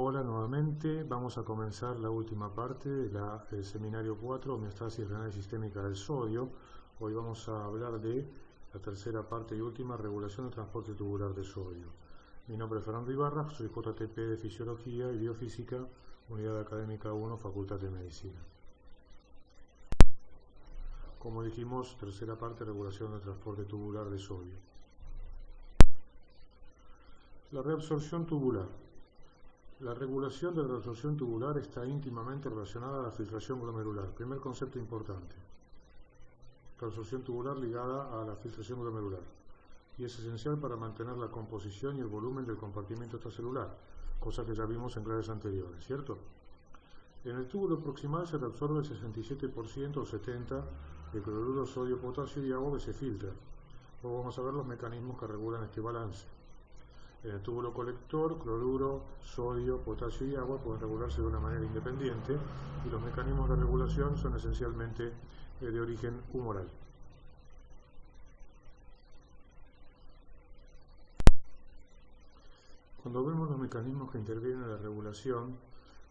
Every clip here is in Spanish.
Hola nuevamente, vamos a comenzar la última parte del seminario 4, homeostasis renal sistémica del sodio. Hoy vamos a hablar de la tercera parte y última, regulación del transporte tubular de sodio. Mi nombre es Fernando Ibarra, soy JTP de Fisiología y Biofísica, Unidad Académica 1, Facultad de Medicina. Como dijimos, tercera parte, regulación del transporte tubular de sodio. La reabsorción tubular. La regulación de la reabsorción tubular está íntimamente relacionada a la filtración glomerular. Primer concepto importante. Reabsorción tubular ligada a la filtración glomerular. Y es esencial para mantener la composición y el volumen del compartimiento extracelular, cosa que ya vimos en clases anteriores, ¿cierto? En el túbulo proximal se reabsorbe el 67% o 70% de cloruro, sodio, potasio y agua que se filtra. Luego vamos a ver los mecanismos que regulan este balance. En el túbulo colector, cloruro, sodio, potasio y agua pueden regularse de una manera independiente y los mecanismos de regulación son esencialmente de origen humoral. Cuando vemos los mecanismos que intervienen en la regulación,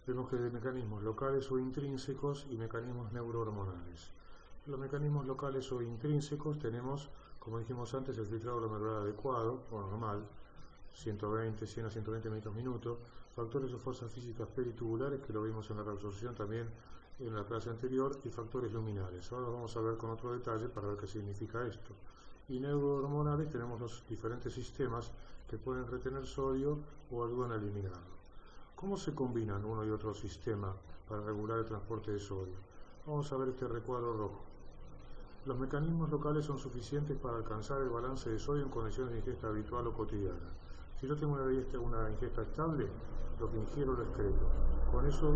vemos que hay mecanismos locales o intrínsecos y mecanismos neurohormonales. Los mecanismos locales o intrínsecos tenemos, como dijimos antes, el filtrado glomerular adecuado o normal, 100 a 120 metros minuto, factores o fuerzas físicas peritubulares, que lo vimos en la reabsorción también en la clase anterior, y factores luminales. Ahora vamos a ver con otro detalle para ver qué significa esto. Y neurohormonales tenemos los diferentes sistemas que pueden retener sodio o ayudan a eliminarlo. ¿Cómo se combinan uno y otro sistema para regular el transporte de sodio? Vamos a ver este recuadro rojo. Los mecanismos locales son suficientes para alcanzar el balance de sodio en condiciones de ingesta habitual o cotidiana. Si yo tengo una ingesta estable, lo que ingiero lo excreto. Con eso,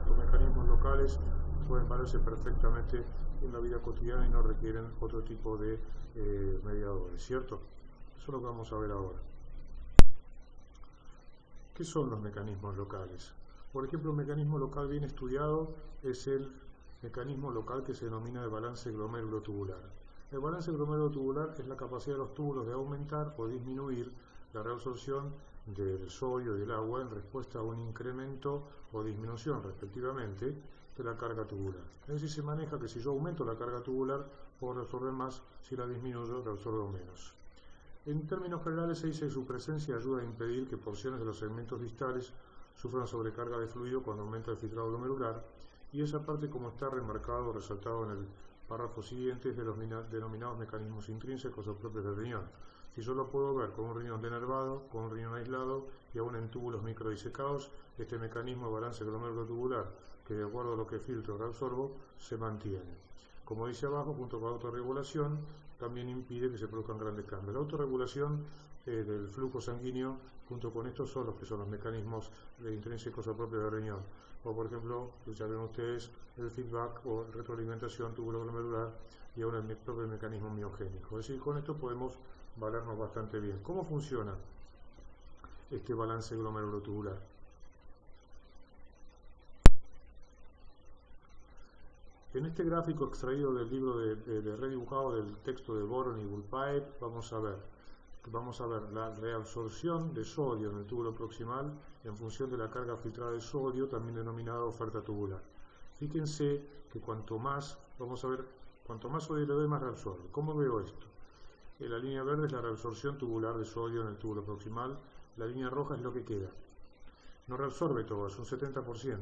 los mecanismos locales pueden valerse perfectamente en la vida cotidiana y no requieren otro tipo de mediadores, ¿cierto? Eso es lo que vamos a ver ahora. ¿Qué son los mecanismos locales? Por ejemplo, un mecanismo local bien estudiado es el mecanismo local que se denomina de balance glomérulo-tubular. El balance glomérulo-tubular es la capacidad de los túbulos de aumentar o disminuir la reabsorción del sodio y del agua en respuesta a un incremento o disminución, respectivamente, de la carga tubular. Es decir, se maneja que si yo aumento la carga tubular, puedo reabsorber más, si la disminuyo, reabsorbo menos. En términos generales se dice que su presencia ayuda a impedir que porciones de los segmentos distales sufran sobrecarga de fluido cuando aumenta el filtrado glomerular, y esa parte, como está remarcado o resaltado en el párrafo siguiente, es de los denominados mecanismos intrínsecos o propios del riñón. Si yo lo puedo ver con un riñón denervado, con un riñón aislado y aún en túbulos microdisecados, este mecanismo de balance glomérulo-tubular, que de acuerdo a lo que filtro o reabsorbo, se mantiene. Como dice abajo, junto con la autorregulación, también impide que se produzcan grandes cambios. La autorregulación del flujo sanguíneo, junto con estos, son los mecanismos intrínsecos o propios del riñón. O por ejemplo, ya ven ustedes el feedback o retroalimentación túbulo glomerular y aún el propio mecanismo miogénico. Es decir, con esto podemos valernos bastante bien. ¿Cómo funciona este balance glomérulo-tubular? En este gráfico extraído del libro de redibujado del texto de Boron y Bulpaev, vamos a ver la reabsorción de sodio en el túbulo proximal en función de la carga filtrada de sodio, también denominada oferta tubular. Fíjense que cuanto más sodio le doy, más reabsorbe. ¿Cómo veo esto? La línea verde es la reabsorción tubular de sodio en el túbulo proximal, la línea roja es lo que queda. No reabsorbe todo, es un 70%.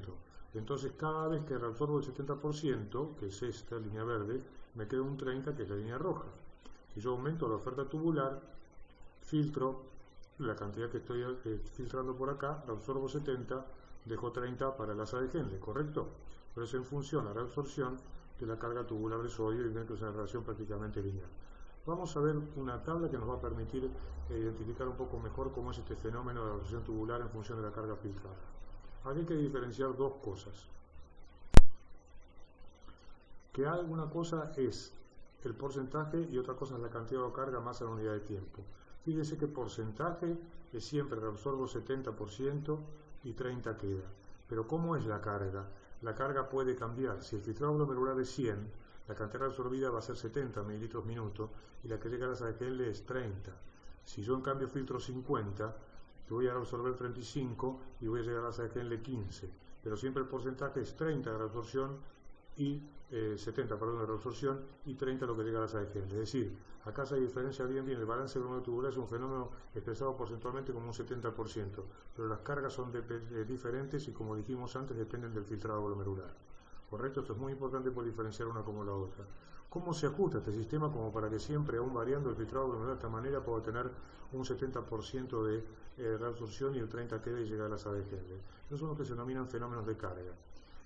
Entonces, cada vez que reabsorbo el 70%, que es esta línea verde, me queda un 30%, que es la línea roja. Si yo aumento la oferta tubular, filtro la cantidad que estoy filtrando por acá, reabsorbo 70%, dejo 30% para el asa de Henle, ¿correcto? Pero es en función a la reabsorción de la carga tubular de sodio y ven que es una relación prácticamente lineal. Vamos a ver una tabla que nos va a permitir identificar un poco mejor cómo es este fenómeno de la reabsorción tubular en función de la carga filtrada. Aquí hay que diferenciar dos cosas. Que alguna cosa es el porcentaje y otra cosa es la cantidad de carga más a la unidad de tiempo. Fíjense que porcentaje es siempre reabsorbo 70% y 30% queda. Pero ¿cómo es la carga? La carga puede cambiar. Si el filtrado glomerular es 100, la cantidad absorbida va a ser 70 mililitros minuto y la que llega a la asa de Henle es 30. Si yo en cambio filtro 50, que voy a reabsorber 35 y voy a llegar a la sala de Henle 15, pero siempre el porcentaje es 30 de reabsorción y 70, perdón, de reabsorción y 30 lo que llega a la sala de Henle. Es decir, acá se diferencia bien, el balance glomerulotubular es un fenómeno expresado porcentualmente como un 70%, pero las cargas son diferentes y, como dijimos antes, dependen del filtrado glomerular. ¿Correcto? Esto es muy importante por diferenciar una como la otra. ¿Cómo se ajusta este sistema como para que siempre, aún variando el filtrado glomerular de esta manera, pueda tener un 70% de reabsorción y el 30% quede y llegar a la sala de Henle? Esos son los que se denominan fenómenos de carga.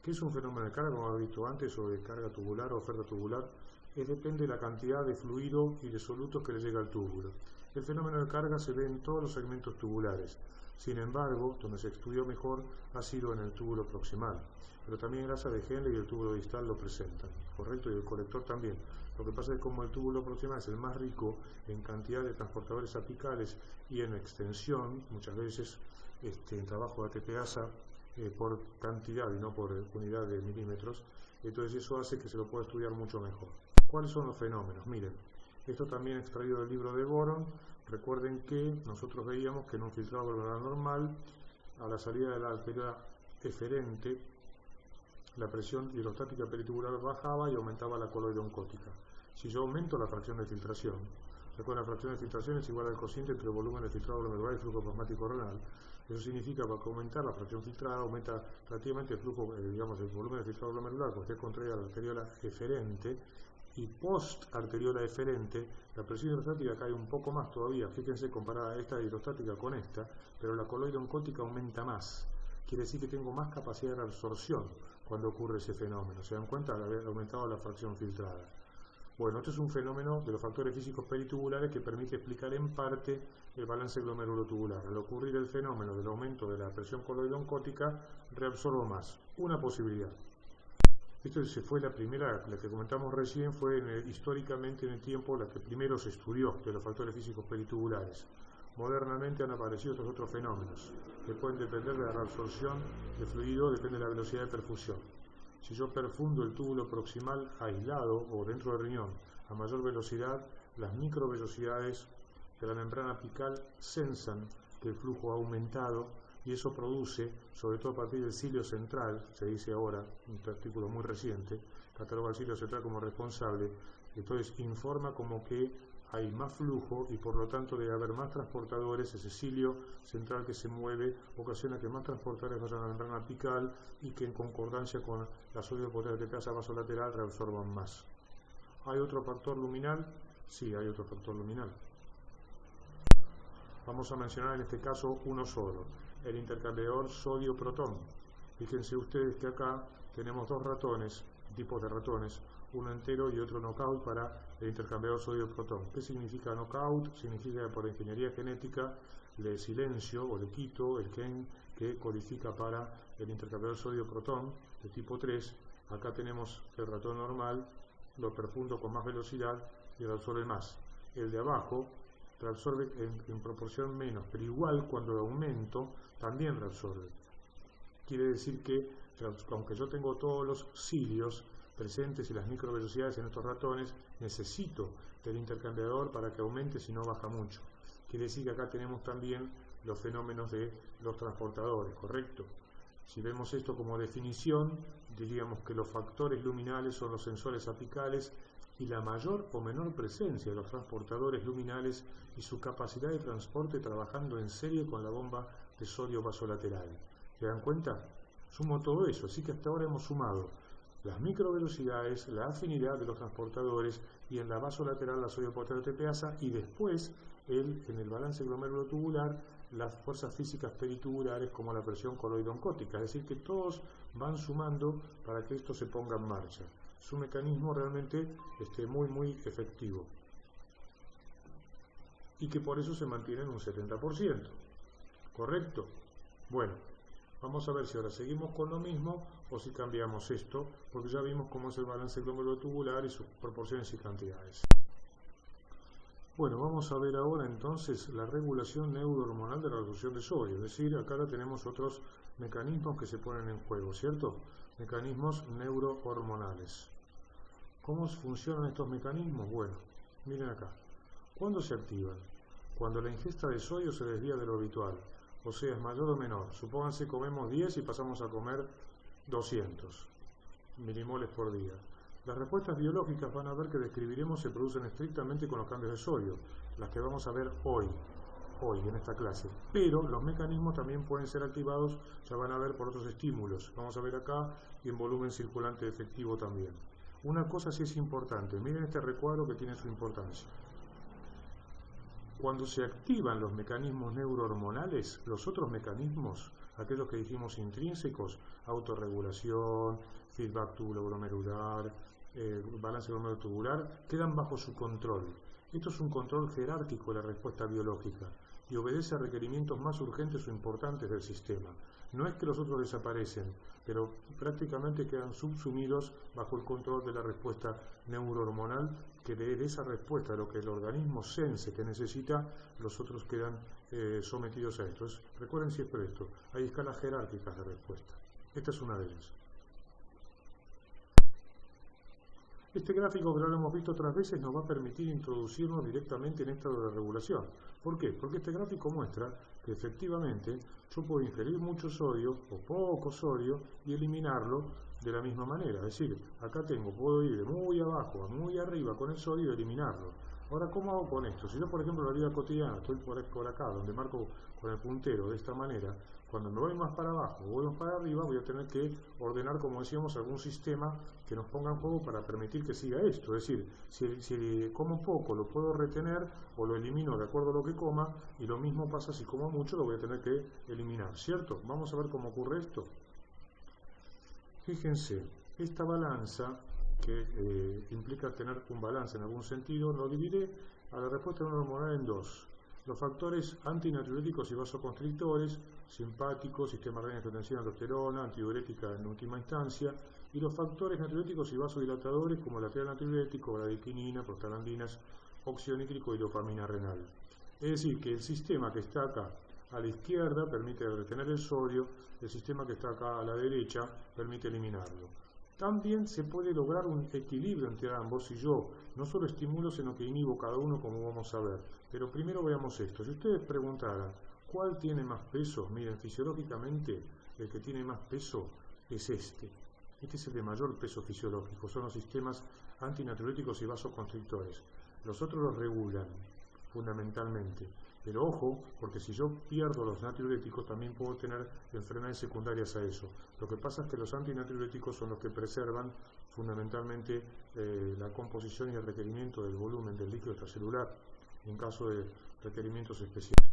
¿Qué es un fenómeno de carga, como hemos visto antes, o de carga tubular o oferta tubular? Depende de la cantidad de fluido y de solutos que le llega al túbulo. El fenómeno de carga se ve en todos los segmentos tubulares. Sin embargo, donde se estudió mejor ha sido en el túbulo proximal, pero también la sala de Henle y el túbulo distal lo presentan, ¿correcto? Y el colector también. Lo que pasa es que como el túbulo proximal es el más rico en cantidad de transportadores apicales y en extensión, muchas veces en trabajo de ATPasa, por cantidad y no por unidad de milímetros, entonces eso hace que se lo pueda estudiar mucho mejor. ¿Cuáles son los fenómenos? Miren, esto también extraído del libro de Boron. Recuerden que nosotros veíamos que en un filtrado glomerular normal, a la salida de la arteria eferente, la presión hidrostática peritubular bajaba y aumentaba la coloide-oncótica. Si yo aumento la fracción de filtración, recuerden, la fracción de filtración es igual al cociente entre el volumen de filtrado glomerular y flujo plasmático renal. Eso significa que al aumentar la fracción filtrada, aumenta relativamente el flujo, el volumen de filtrado glomerular, porque esté contraída la arteriola eferente, y post-arteriola eferente, la presión hidrostática cae un poco más todavía. Fíjense, comparada esta hidrostática con esta, pero la coloide oncótica aumenta más. Quiere decir que tengo más capacidad de absorción cuando ocurre ese fenómeno. ¿Se dan cuenta? Haber aumentado la fracción filtrada. Bueno, esto es un fenómeno de los factores físicos peritubulares que permite explicar en parte el balance glomerulotubular. Al ocurrir el fenómeno del aumento de la presión coloide-oncótica, reabsorbo más. Una posibilidad. Esto fue la primera, la que comentamos recién, fue históricamente en el tiempo la que primero se estudió de los factores físicos peritubulares. Modernamente han aparecido estos otros fenómenos que pueden depender de la reabsorción de fluido, depende de la velocidad de perfusión. Si yo perfundo el túbulo proximal aislado o dentro del riñón a mayor velocidad, las microvellosidades de la membrana apical sensan que el flujo ha aumentado y eso produce, sobre todo a partir del cilio central, se dice ahora, un artículo muy reciente, cataloga el cilio central como responsable, entonces informa como que hay más flujo y por lo tanto debe haber más transportadores. Ese cilio central que se mueve ocasiona que más transportadores vayan a la membrana apical y que en concordancia con la sodio potente de ATPasa vasolateral reabsorban más. ¿Hay otro factor luminal? Sí, hay otro factor luminal. Vamos a mencionar en este caso uno solo, el intercambiador sodio-protón. Fíjense ustedes que acá tenemos dos ratones, tipos de ratones, uno entero y otro knockout para el intercambiador sodio-protón. ¿Qué significa knockout? Significa por ingeniería genética le silencio o le quito el gen que codifica para el intercambiador sodio-protón de tipo 3. Acá tenemos el ratón normal, lo perfundo con más velocidad y reabsorbe más. El de abajo reabsorbe en proporción menos, pero igual cuando lo aumento también reabsorbe. Quiere decir que aunque yo tengo todos los cilios presentes y las microvelocidades en estos ratones, necesito del intercambiador para que aumente, si no baja mucho. Quiere decir que acá tenemos también los fenómenos de los transportadores, ¿correcto? Si vemos esto como definición, diríamos que los factores luminales son los sensores apicales y la mayor o menor presencia de los transportadores luminales y su capacidad de transporte trabajando en serie con la bomba de sodio vasolateral. ¿Se dan cuenta? Sumo todo eso, así que hasta ahora hemos sumado las microvelocidades, la afinidad de los transportadores y en la vasolateral la sodio potente ATPasa y después en el balance glomerulotubular las fuerzas físicas peritubulares como la presión coloide-oncótica, es decir que todos van sumando para que esto se ponga en marcha. Es un mecanismo realmente muy efectivo y que por eso se mantiene en un 70%, ¿correcto? Bueno, vamos a ver si ahora seguimos con lo mismo o si cambiamos esto, porque ya vimos cómo es el balance glomerulotubular y sus proporciones y cantidades. Bueno, vamos a ver ahora entonces la regulación neurohormonal de la reducción de sodio, es decir, acá ahora tenemos otros mecanismos que se ponen en juego, ¿cierto? Mecanismos neurohormonales. ¿Cómo funcionan estos mecanismos? Bueno, miren acá. ¿Cuándo se activan? Cuando la ingesta de sodio se desvía de lo habitual, O sea, es mayor o menor. Supónganse comemos 10 y pasamos a comer 200 milimoles por día. Las respuestas biológicas van a ver que describiremos se producen estrictamente con los cambios de sodio, las que vamos a ver hoy en esta clase. Pero los mecanismos también pueden ser activados, ya van a ver por otros estímulos. Vamos a ver acá y en volumen circulante efectivo también. Una cosa sí es importante, miren este recuadro que tiene su importancia. Cuando se activan los mecanismos neurohormonales, los otros mecanismos, aquellos que dijimos intrínsecos, autorregulación, feedback tubulo-glomerular, balance glomerular-tubular, quedan bajo su control. Esto es un control jerárquico de la respuesta biológica y obedece a requerimientos más urgentes o importantes del sistema. No es que los otros desaparecen, pero prácticamente quedan subsumidos bajo el control de la respuesta neurohormonal, que de esa respuesta, lo que el organismo sense que necesita, los otros quedan sometidos a esto. Recuerden siempre esto, hay escalas jerárquicas de respuesta. Esta es una de ellas. Este gráfico, que lo hemos visto otras veces, nos va a permitir introducirnos directamente en esta de regulación. ¿Por qué? Porque este gráfico muestra que efectivamente yo puedo ingerir mucho sodio o poco sodio y eliminarlo de la misma manera. Es decir, acá puedo ir de muy abajo a muy arriba con el sodio y eliminarlo. Ahora, ¿cómo hago con esto? Si yo, por ejemplo, en la vida cotidiana estoy por acá, donde marco con el puntero de esta manera, cuando me voy más para abajo o voy más para arriba, voy a tener que ordenar, como decíamos, algún sistema que nos ponga en juego para permitir que siga esto. Es decir, si como poco lo puedo retener o lo elimino de acuerdo a lo que coma, y lo mismo pasa si como mucho, lo voy a tener que eliminar, ¿cierto? Vamos a ver cómo ocurre esto. Fíjense, esta balanza que implica tener un balance en algún sentido, lo dividiré a la respuesta neurohormonal en dos. Los factores antinatriuréticos y vasoconstrictores, simpáticos, sistema renina, angiotensina, aldosterona, antidiurética en última instancia, y los factores natriuréticos y vasodilatadores como el lateral natriurético, bradiquinina, prostaglandinas, óxido nítrico y dopamina renal. Es decir, que el sistema que está acá a la izquierda permite retener el sodio, el sistema que está acá a la derecha permite eliminarlo. También se puede lograr un equilibrio entre ambos si yo no solo estimulo, sino que inhibo cada uno, como vamos a ver. Pero primero veamos esto. Si ustedes preguntaran cuál tiene más peso, miren, fisiológicamente el que tiene más peso es este. Este es el de mayor peso fisiológico, son los sistemas antinatriuréticos y vasoconstrictores. Los otros los regulan, fundamentalmente. Pero ojo, porque si yo pierdo los natriuréticos también puedo tener enfermedades secundarias a eso. Lo que pasa es que los antinatriuréticos son los que preservan fundamentalmente la composición y el requerimiento del volumen del líquido extracelular en caso de requerimientos especiales.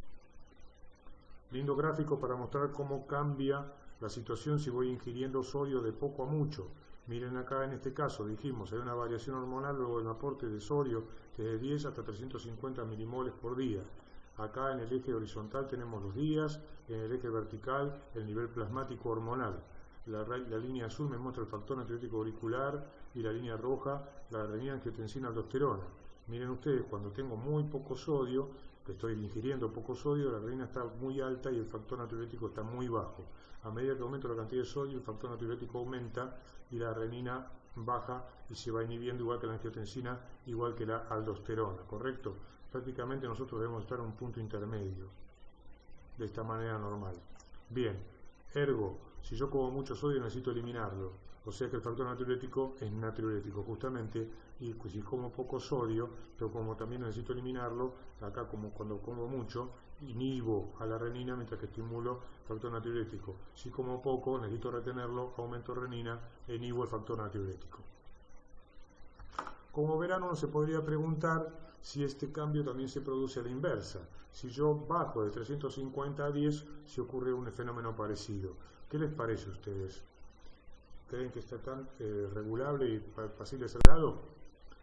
Lindo gráfico para mostrar cómo cambia la situación si voy ingiriendo sodio de poco a mucho. Miren acá en este caso, dijimos, hay una variación hormonal luego del aporte de sodio que es de 10 hasta 350 milimoles por día. Acá en el eje horizontal tenemos los días, en el eje vertical el nivel plasmático hormonal. La línea azul me muestra el factor natriurético auricular y la línea roja la renina, angiotensina, aldosterona. Miren ustedes, cuando tengo muy poco sodio, que estoy ingiriendo poco sodio, la renina está muy alta y el factor natriurético está muy bajo. A medida que aumento la cantidad de sodio, el factor natriurético aumenta y la renina baja y se va inhibiendo igual que la angiotensina, igual que la aldosterona, ¿correcto? Prácticamente nosotros debemos estar en un punto intermedio, de esta manera normal. Bien, ergo, si yo como mucho sodio necesito eliminarlo, o sea que el factor natriurético es natriurético justamente, y si como poco sodio, pero como también necesito eliminarlo, acá como cuando como mucho, inhibo a la renina mientras que estimulo el factor natriurético. Si como poco, necesito retenerlo, aumento renina e inhibo el factor natriurético. Como verán, uno se podría preguntar si este cambio también se produce a la inversa. Si yo bajo de 350 a 10, si ocurre un fenómeno parecido. ¿Qué les parece a ustedes? ¿Creen que está tan regulable y pasible de ser modulado?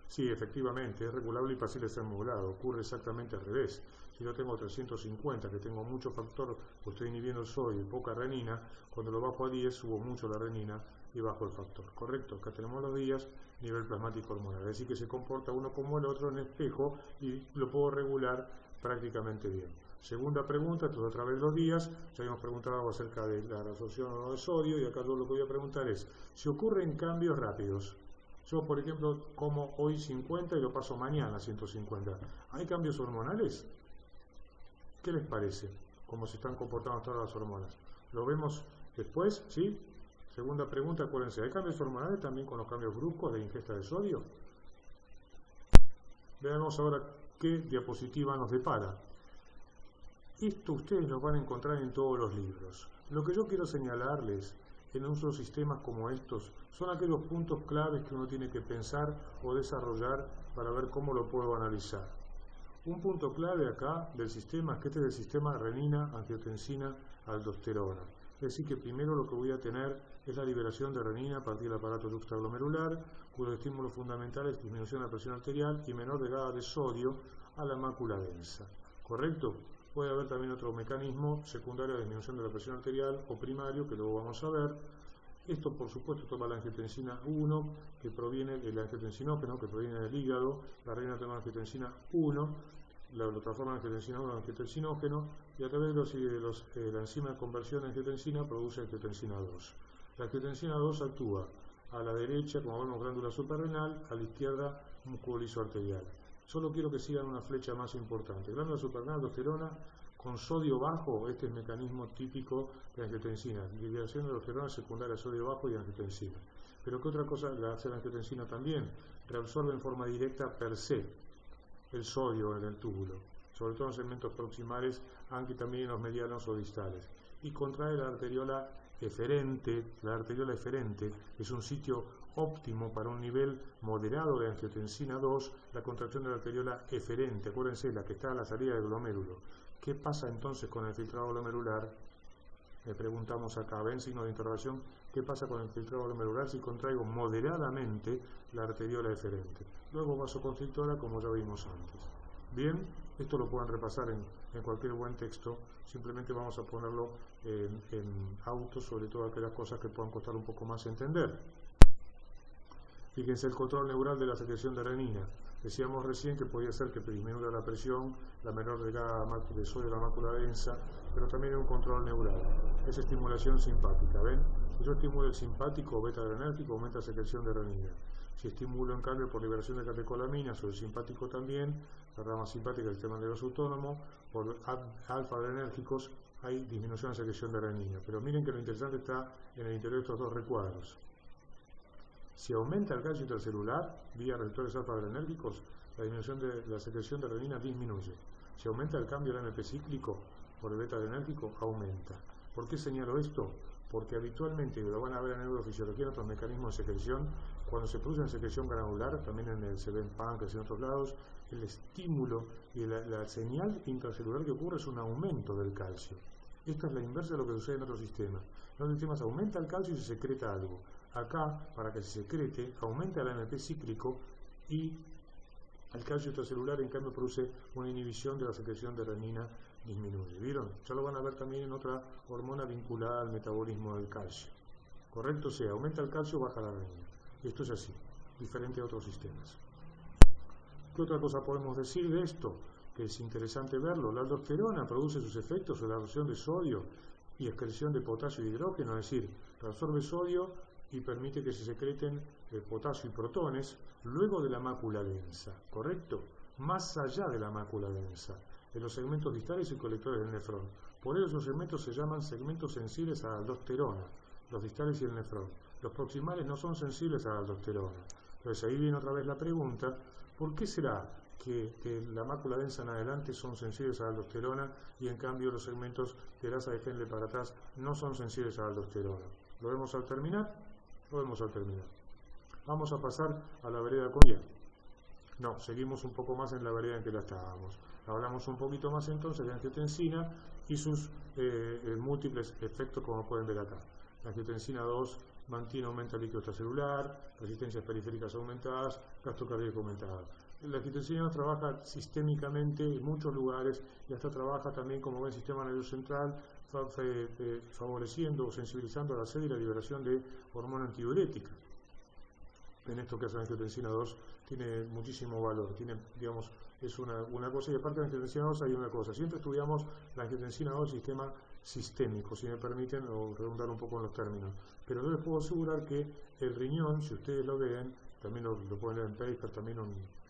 Sí, efectivamente, es regulable y pasible de ser modulado. Ocurre exactamente al revés. Si yo tengo 350, que tengo mucho factor, pues estoy inhibiendo el sodio y poca renina, cuando lo bajo a 10 subo mucho la renina y bajo el factor. ¿Correcto? Acá tenemos los días, nivel plasmático hormonal. Es decir, que se comporta uno como el otro en espejo y lo puedo regular prácticamente bien. Segunda pregunta, entonces otra vez los días, ya habíamos preguntado acerca de la absorción o no de sodio, y acá yo lo que voy a preguntar es, si ocurren cambios rápidos, yo por ejemplo como hoy 50 y lo paso mañana a 150, ¿hay cambios hormonales? ¿Qué les parece? cómo se están comportando todas las hormonas. Lo vemos después, ¿sí? Segunda pregunta, acuérdense, ¿hay cambios hormonales también con los cambios bruscos de ingesta de sodio? Veamos ahora qué diapositiva nos depara. Esto ustedes lo van a encontrar en todos los libros. Lo que yo quiero señalarles en usos sistemas como estos son aquellos puntos claves que uno tiene que pensar o desarrollar para ver cómo lo puedo analizar. Un punto clave acá del sistema es que este es el sistema renina, angiotensina, aldosterona. Es decir, que primero lo que voy a tener es la liberación de renina a partir del aparato juxtaglomerular, cuyo estímulo fundamental es disminución de la presión arterial y menor llegada de sodio a la mácula densa. ¿Correcto? Puede haber también otro mecanismo secundario de disminución de la presión arterial o primario, que luego vamos a ver. Esto, por supuesto, toma la angiotensina 1, que proviene del angiotensinógeno, que proviene del hígado. La renina toma angiotensina 1, lo transforma en angiotensina 1 en angiotensinógeno, y a través de la enzima de conversión de angiotensina produce angiotensina 2. La angiotensina 2 actúa a la derecha, como vemos, glándula suprarrenal, a la izquierda, músculo liso arterial. Solo quiero que sigan una flecha más importante. Glándula suprarrenal, aldosterona, con sodio bajo, este es el mecanismo típico de angiotensina. Liberación de aldosterona secundaria a sodio bajo y angiotensina. Pero ¿qué otra cosa la hace la angiotensina también? Reabsorbe en forma directa per se el sodio en el túbulo, sobre todo en segmentos proximales, aunque también en los medianos o distales. Y contrae la arteriola eferente. La arteriola eferente es un sitio óptimo para un nivel moderado de angiotensina 2, la contracción de la arteriola eferente, acuérdense, la que está a la salida del glomérulo. ¿Qué pasa entonces con el filtrado glomerular? Le preguntamos acá, ven signo de interrogación, ¿qué pasa con el filtrado glomerular si contraigo moderadamente la arteriola eferente? Luego vasoconstrictora, como ya vimos antes. Bien, esto lo pueden repasar en cualquier buen texto, simplemente vamos a ponerlo en auto, sobre todo aquellas cosas que puedan costar un poco más entender. Fíjense el control neural de la secreción de renina. Decíamos recién que podía ser que disminuya la presión, la menor llegada de sodio a la mácula densa, pero también hay un control neural. Es estimulación simpática, ¿ven? Si yo estimulo el simpático o beta-adrenérgico, aumenta la secreción de renina. Si estimulo en cambio por liberación de catecolaminas o el simpático también, la rama simpática del sistema nervioso autónomo, por alfa-adrenérgicos, hay disminución de la secreción de renina. Pero miren que lo interesante está en el interior de estos dos recuadros. Si aumenta el calcio intracelular vía receptores alfa-adrenérgicos, la disminución de la secreción de renina disminuye. Si aumenta el cambio del AMP cíclico por el beta-adrenérgico, aumenta. ¿Por qué señalo esto? Porque habitualmente, lo van a ver en neurofisiología en otros mecanismos de secreción, cuando se produce una secreción granular, también se ve en páncreas y en otros lados, el estímulo y la señal intracelular que ocurre es un aumento del calcio. Esta es la inversa de lo que sucede en otros sistemas. En otros sistemas aumenta el calcio y se secreta algo. Acá, para que se secrete, aumenta el AMP cíclico y el calcio intracelular, en cambio, produce una inhibición de la secreción de renina, disminuye. ¿Vieron? Ya lo van a ver también en otra hormona vinculada al metabolismo del calcio. ¿Correcto? O sea, aumenta el calcio, baja la renina. Esto es así, diferente a otros sistemas. ¿Qué otra cosa podemos decir de esto? Que es interesante verlo. La aldosterona produce sus efectos sobre la absorción de sodio y excreción de potasio y hidrógeno, es decir, absorbe sodio y permite que se secreten potasio y protones luego de la mácula densa, ¿correcto? Más allá de la mácula densa, en los segmentos distales y colectores del nefrón. Por ello esos segmentos se llaman segmentos sensibles a la aldosterona, los distales y el nefrón. Los proximales no son sensibles a la aldosterona. Entonces ahí viene otra vez la pregunta, ¿por qué será que la mácula densa en adelante son sensibles a la aldosterona y en cambio los segmentos de grasa de Henle para atrás no son sensibles a la aldosterona? ¿Lo vemos al terminar? Lo vemos al terminar. Vamos a pasar a la vereda con ella. No, seguimos un poco más en la vereda en que la estábamos. Hablamos un poquito más entonces de angiotensina y sus múltiples efectos, como pueden ver acá. La angiotensina 2 mantiene, aumenta el líquido extracelular, resistencias periféricas aumentadas, gasto cardíaco aumentado. La angiotensina 2 trabaja sistémicamente en muchos lugares y hasta trabaja también, como ven, sistema nervioso central, favoreciendo o sensibilizando a la sed y la liberación de hormona antidiurética. En esto que hace la angiotensina 2 tiene muchísimo valor, digamos, es una cosa, y aparte de la angiotensina 2 hay una cosa. Siempre estudiamos la angiotensina 2 sistema sistémico, si me permiten, o redundar un poco en los términos. Pero yo les puedo asegurar que el riñón, si ustedes lo ven, también lo pueden leer en paper, también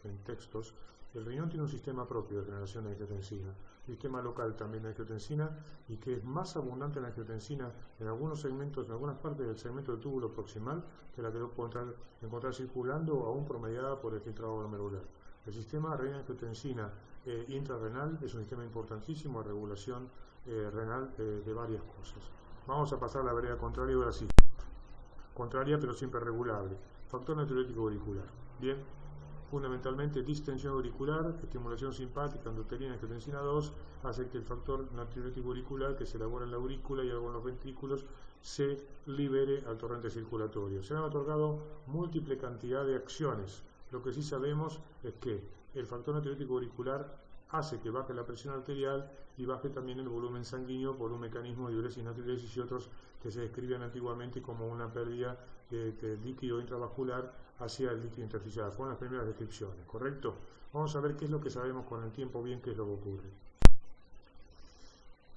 en textos, el riñón tiene un sistema propio de generación de angiotensina. sistema local también de angiotensina, y que es más abundante la angiotensina en algunos segmentos, en algunas partes del segmento del túbulo proximal, que la que lo puedo encontrar circulando, aún promediada por el filtrado glomerular. El sistema renina-angiotensina intrarrenal es un sistema importantísimo de regulación renal de varias cosas. Vamos a pasar a la vereda contraria ahora sí. Contraria pero siempre regulable. Factor natriurético auricular. Bien, fundamentalmente distensión auricular, estimulación simpática, endotelina, angiotensina 2, hace que el factor natriurético auricular que se elabora en la aurícula y algo en los ventrículos se libere al torrente circulatorio. Se han otorgado múltiple cantidad de acciones. Lo que sí sabemos es que el factor natriurético auricular hace que baje la presión arterial y baje también el volumen sanguíneo por un mecanismo de diuresis, natriuresis y otros que se describían antiguamente como una pérdida de líquido intravascular hacia el líquido intersticial. Fueron las primeras descripciones, ¿correcto? Vamos a ver qué es lo que sabemos con el tiempo bien, qué es lo que ocurre.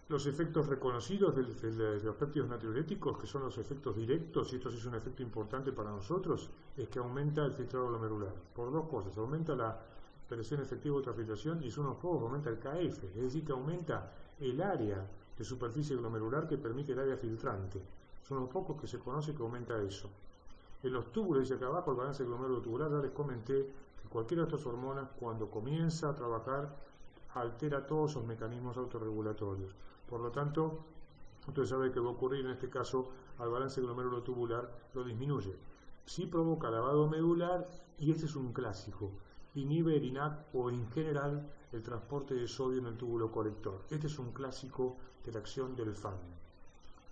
Los efectos reconocidos de los péptidos natriuréticos, que son los efectos directos, y esto sí es un efecto importante para nosotros, es que aumenta el filtrado glomerular. Por dos cosas, aumenta la presión efectiva de ultrafiltración y son unos pocos que aumenta el KF, es decir, que aumenta el área de superficie glomerular que permite el área filtrante. Son unos pocos que se conoce que aumenta eso. En los túbulos, dice acá abajo, el balance glomérulo tubular, ya les comenté que cualquiera de estas hormonas, cuando comienza a trabajar, altera todos esos mecanismos autorregulatorios. Por lo tanto, usted sabe que va a ocurrir en este caso al balance glomérulo tubular, lo disminuye. Sí provoca lavado medular, y este es un clásico. Inhibe el INAC o en general el transporte de sodio en el túbulo colector. Este es un clásico de la acción del FAN,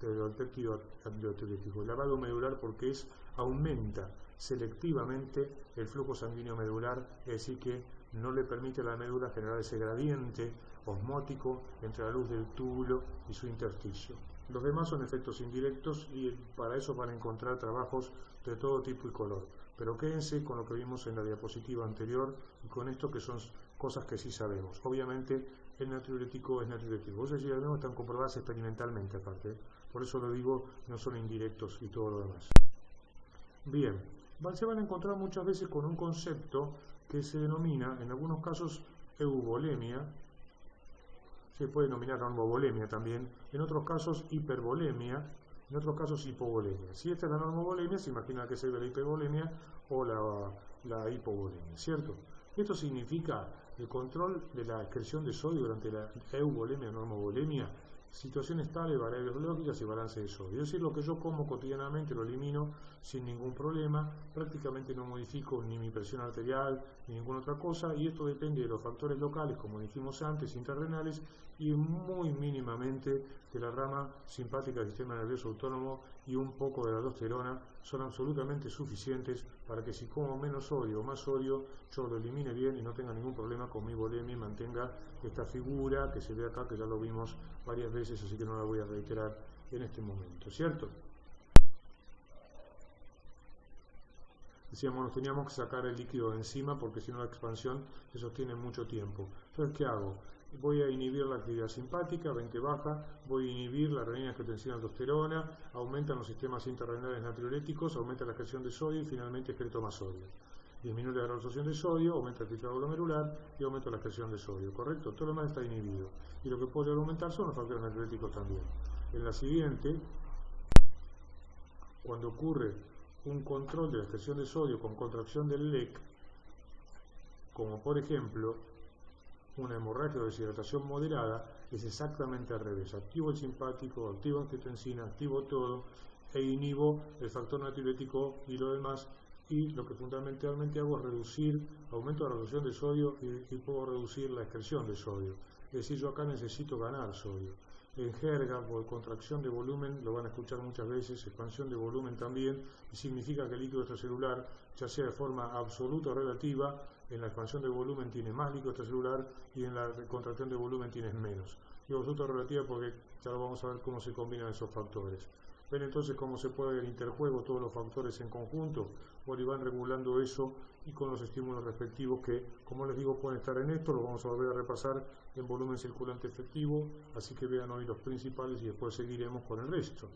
del péptido natriurético. El lavado medular porque aumenta selectivamente el flujo sanguíneo medular, es decir que no le permite a la médula generar ese gradiente osmótico entre la luz del túbulo y su intersticio. Los demás son efectos indirectos y para eso van a encontrar trabajos de todo tipo y color. Pero quédense con lo que vimos en la diapositiva anterior y con esto que son cosas que sí sabemos. Obviamente el natriurético es natriurético. Esas sí sabemos, están comprobadas experimentalmente aparte. Por eso lo digo, no son indirectos y todo lo demás. Bien, se van a encontrar muchas veces con un concepto que se denomina, en algunos casos, euvolemia. Se puede denominar normovolemia también. En otros casos, hipervolemia. En otros casos, hipovolemia. Si esta es la normovolemia, se imagina que se ve la hipervolemia o la hipovolemia, ¿cierto? Esto significa el control de la excreción de sodio durante la euvolemia o normovolemia, situación estable, variables biológicas y balance de sodio. Es decir, lo que yo como cotidianamente lo elimino sin ningún problema, prácticamente no modifico ni mi presión arterial ni ninguna otra cosa, y esto depende de los factores locales, como dijimos antes, intrarrenales, y muy mínimamente de la rama simpática del sistema nervioso autónomo y un poco de la aldosterona, son absolutamente suficientes para que si como menos sodio o más sodio, yo lo elimine bien y no tenga ningún problema con mi volemia y mantenga esta figura que se ve acá, que ya lo vimos varias veces, así que no la voy a reiterar en este momento, ¿cierto? Decíamos, nos teníamos que sacar el líquido de encima porque si no la expansión se sostiene mucho tiempo. Entonces, ¿qué hago? Voy a inhibir la actividad simpática, ven que baja, voy a inhibir la renina, angiotensina, aldosterona, aumentan los sistemas intrarrenales natriuréticos, aumenta la excreción de sodio y finalmente excreto más sodio. Disminuye la absorción de sodio, aumenta el filtrado glomerular y aumenta la excreción de sodio, ¿correcto? Todo lo demás está inhibido. Y lo que puede aumentar son los factores natriuréticos también. En la siguiente, cuando ocurre un control de la excreción de sodio con contracción del LEC, como por ejemplo una hemorragia o deshidratación moderada, es exactamente al revés. Activo el simpático, activo angiotensina, activo todo e inhibo el factor natriurético y lo demás, y lo que fundamentalmente hago es aumento la reducción de sodio y puedo reducir la excreción de sodio. Es decir, yo acá necesito ganar sodio. En jerga, por contracción de volumen, lo van a escuchar muchas veces, expansión de volumen también, y significa que el líquido extracelular, ya sea de forma absoluta o relativa, en la expansión de volumen tiene más líquido extracelular y en la contracción de volumen tienes menos. Digo absoluta o relativa porque ya lo vamos a ver cómo se combinan esos factores. Ven entonces cómo se puede ver el interjuego, todos los factores en conjunto, bueno, y van regulando eso y con los estímulos respectivos que, como les digo, pueden estar en esto, lo vamos a volver a repasar en volumen circulante efectivo, así que vean hoy los principales y después seguiremos con el resto.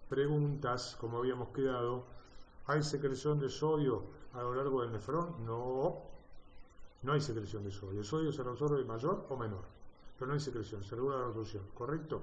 Preguntas, como habíamos quedado, ¿hay secreción de sodio a lo largo del nefrón? No, no hay secreción de sodio. ¿El sodio se reabsorbe mayor o menor? pero no hay secreción, se regula la absorción, ¿correcto?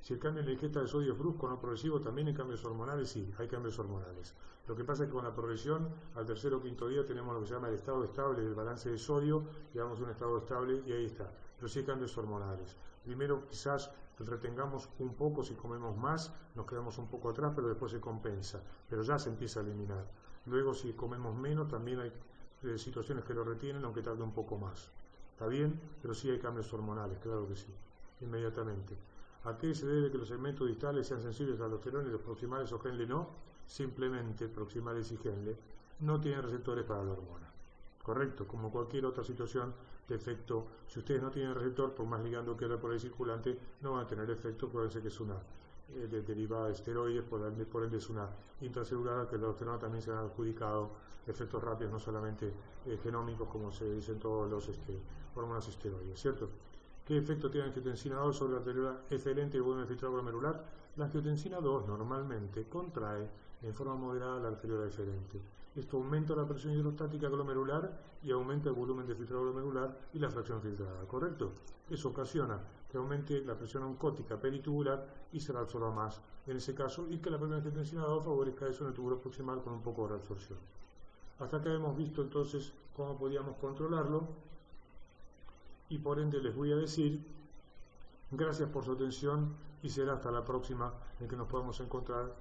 Si el cambio en la ingesta de sodio es brusco o no progresivo, también hay cambios hormonales, sí, hay cambios hormonales. Lo que pasa es que con la progresión, al tercer o quinto día tenemos lo que se llama el estado estable del balance de sodio, llegamos a un estado estable y ahí está. Pero sí hay cambios hormonales. Primero quizás retengamos un poco, si comemos más, nos quedamos un poco atrás, pero después se compensa, pero ya se empieza a eliminar. Luego si comemos menos, también hay situaciones que lo retienen, aunque tarde un poco más. ¿Está bien? Pero sí hay cambios hormonales, claro que sí, inmediatamente. ¿A qué se debe que los segmentos distales sean sensibles a la aldosterona y los proximales o Henle no? Simplemente proximales y Henle no tienen receptores para la hormona. Correcto, como cualquier otra situación de efecto, si ustedes no tienen receptor, por más ligando que haya por ahí circulante, no van a tener efecto, puede ser que es una derivada de esteroides, por ende es una intracelular, que la aldosterona también se han adjudicado efectos rápidos, no solamente genómicos, como se dicen todos los hormonas esteroides, ¿cierto? ¿Qué efecto tiene la angiotensina 2 sobre la arteriola eferente y el volumen filtrado glomerular? La angiotensina 2 normalmente contrae en forma moderada la arteriola eferente. Esto aumenta la presión hidrostática glomerular y aumenta el volumen de filtrado glomerular y la fracción filtrada, ¿correcto? Eso ocasiona que aumente la presión oncótica peritubular y se reabsorba más en ese caso, y que la propia angiotensina 2 favorezca eso en el túbulo proximal con un poco de reabsorción. Hasta acá hemos visto entonces cómo podíamos controlarlo. Y por ende les voy a decir, gracias por su atención y será hasta la próxima en que nos podamos encontrar.